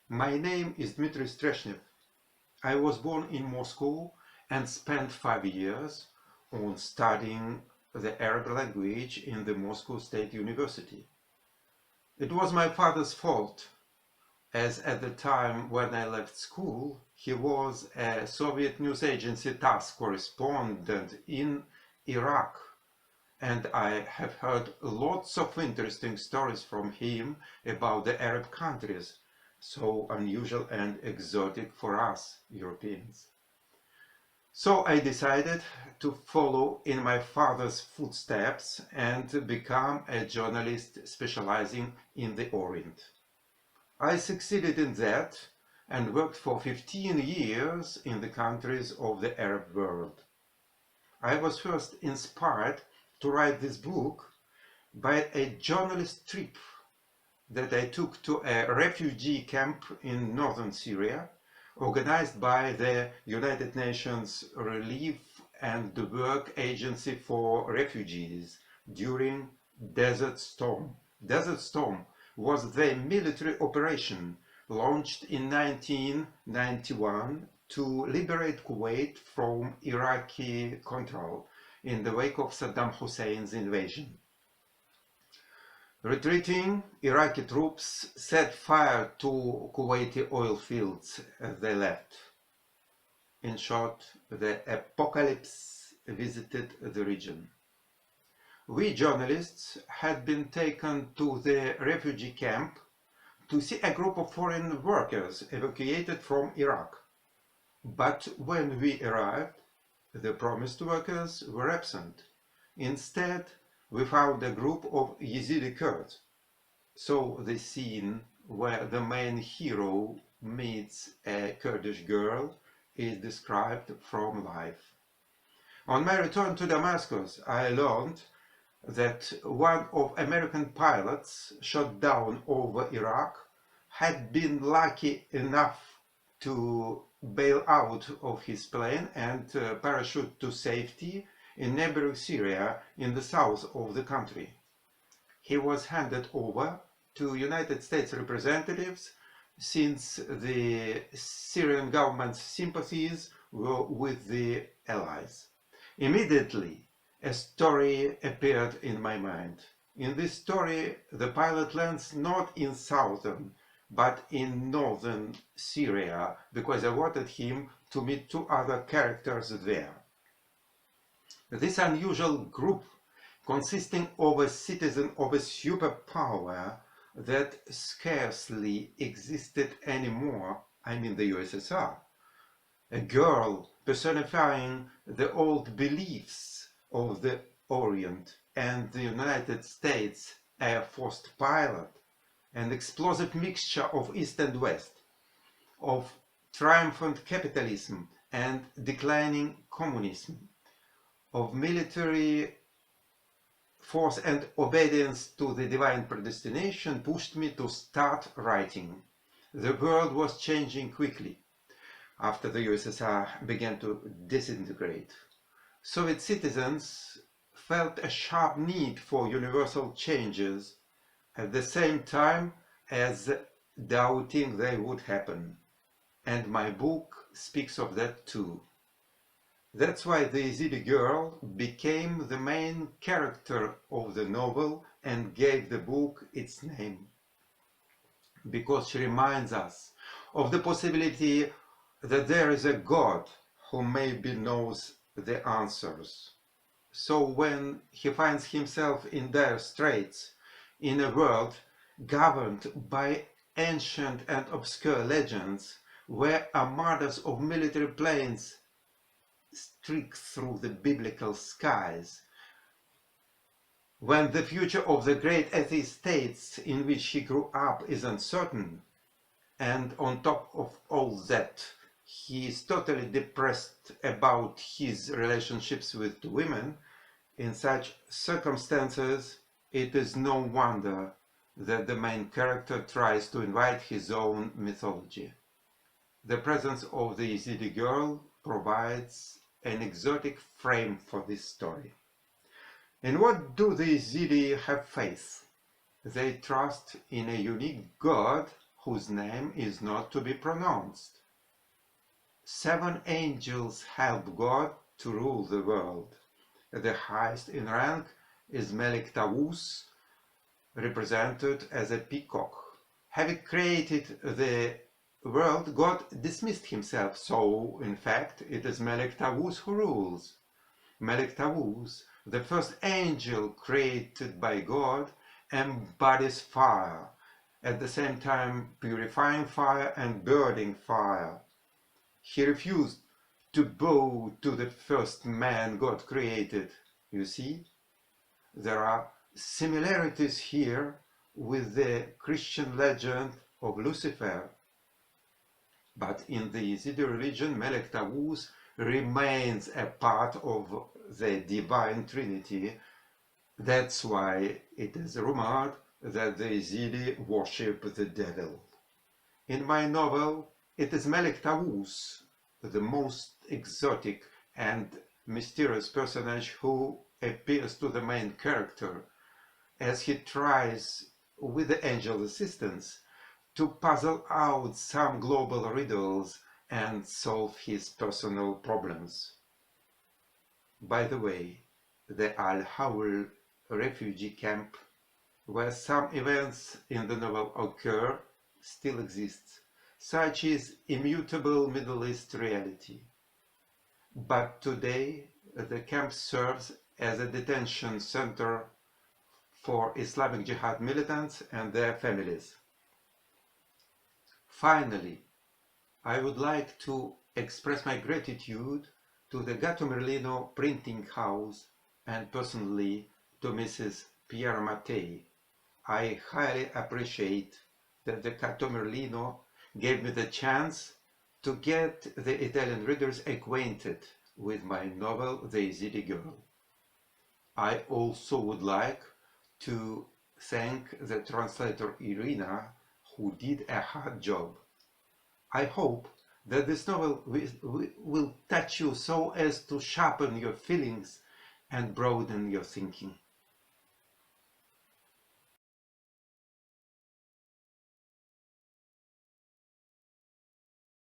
My name is Dmitrij Streshnev. I was born in Moscow and spent 5 years on studying the Arab language in the Moscow State University. It was my father's fault, as at the time when I left school, he was a Soviet news agency TASS correspondent in Iraq, and I have heard lots of interesting stories from him about the Arab countries, so unusual and exotic for us Europeans. So I decided to follow in my father's footsteps and become a journalist specializing in the Orient. I succeeded in that and worked for 15 years in the countries of the Arab world. I was first inspired to write this book by a journalist trip that I took to a refugee camp in northern Syria, organized by the United Nations Relief and Work Agency for Refugees during Desert Storm. Desert Storm was the military operation launched in 1991 to liberate Kuwait from Iraqi control in the wake of Saddam Hussein's invasion. Retreating Iraqi troops set fire to Kuwaiti oil fields as they left. In short, the apocalypse visited the region. We journalists had been taken to the refugee camp to see a group of foreign workers evacuated from Iraq. But when we arrived, the promised workers were absent. Instead, we found a group of Yazidi Kurds. So the scene where the main hero meets a Kurdish girl is described from life. On my return to Damascus, I learned that one of American pilots shot down over Iraq had been lucky enough to bail out of his plane and parachute to safety in neighboring Syria in the south of the country. He was handed over to United States representatives since the Syrian government's sympathies were with the Allies. Immediately, a story appeared in my mind. In this story, the pilot lands not in southern, but in northern Syria, because I wanted him to meet two other characters there. This unusual group, consisting of a citizen of a superpower that scarcely existed anymore, I mean the USSR, a girl personifying the old beliefs of the Orient, and the United States Air Force pilot, an explosive mixture of East and West, of triumphant capitalism and declining communism, of military force and obedience to the divine predestination, pushed me to start writing. The world was changing quickly after the USSR began to disintegrate. Soviet citizens felt a sharp need for universal changes at the same time as doubting they would happen. And my book speaks of that too. That's why the Yazidi girl became the main character of the novel and gave the book its name, because she reminds us of the possibility that there is a God who maybe knows the answers. So when he finds himself in dire straits, in a world governed by ancient and obscure legends, where armadas of military planes streak through the biblical skies, when the future of the great atheist states in which he grew up is uncertain, and on top of all that, he is totally depressed about his relationships with women, in such circumstances, it is no wonder that the main character tries to invite his own mythology. The presence of the Yazidi girl provides an exotic frame for this story. In what do the Yazidi have faith? They trust in a unique God whose name is not to be pronounced. 7 angels help God to rule the world. The highest in rank is Melek Taus, represented as a peacock. Having created the world, God dismissed himself, so in fact it is Melek Taus who rules. Melek Taus, the first angel created by God, embodies fire, at the same time purifying fire and burning fire. He refused to bow to the first man God created. You see, there are similarities here with the Christian legend of Lucifer. But in the Yazidi religion, Melek Taus remains a part of the divine trinity. That's why it is rumored that the Yazidi worship the devil. In my novel, it is Melek Taus, the most exotic and mysterious personage, who appears to the main character as he tries, with the angel's assistance, to puzzle out some global riddles and solve his personal problems. By the way, the Al-Hawl refugee camp, where some events in the novel occur, still exists. Such is immutable Middle East reality. But today, the camp serves as a detention center for Islamic Jihad militants and their families. Finally, I would like to express my gratitude to the Gattomerlino printing house and personally to Mrs. Piera Mattei. I highly appreciate that the Gattomerlino gave me the chance to get the Italian readers acquainted with my novel, The Yazidi Girl. I also would like to thank the translator Irina, who did a hard job. I hope that this novel will touch you so as to sharpen your feelings and broaden your thinking.